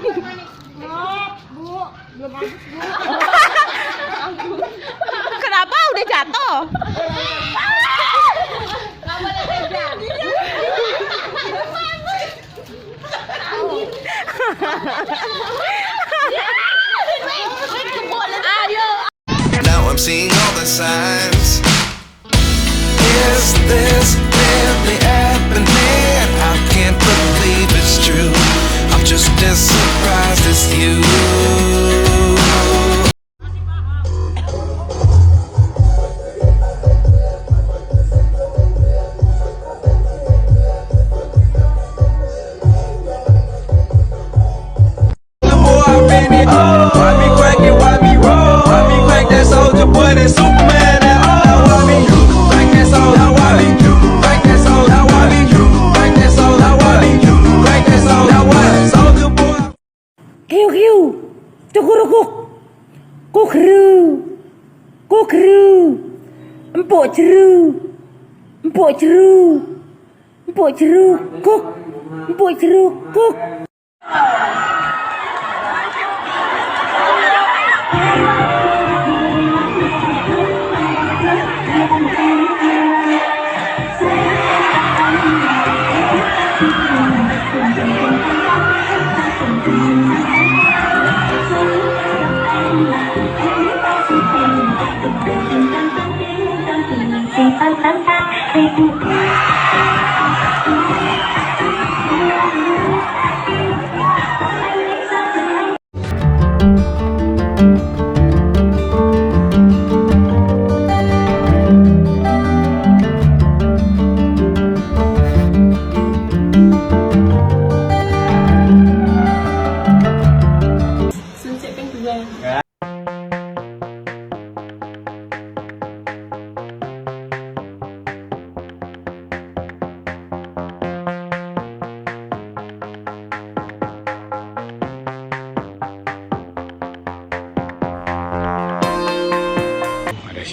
Bu, belum habis, Bu. Kenapa udah jatuh? Nggak boleh beda. Now I'm seeing all the signs. Is this really happening? I can't believe it's true. I'm just as surprised as you. Cukurukuk, kukru, kukru, empuk jeru, empuk jeru, empuk jeru, kuk, empuk jeru, kuk.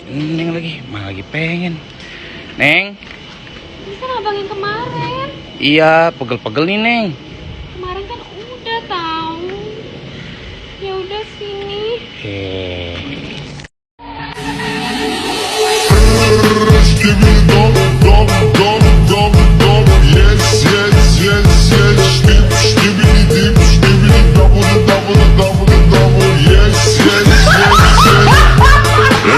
Neng lagi, malah lagi pengen. Neng. Bisa abang yang kemarin. Iya, pegel-pegel nih, Neng. Kemarin kan udah tahu. Ya udah sini. Give me the dog, dog, dog.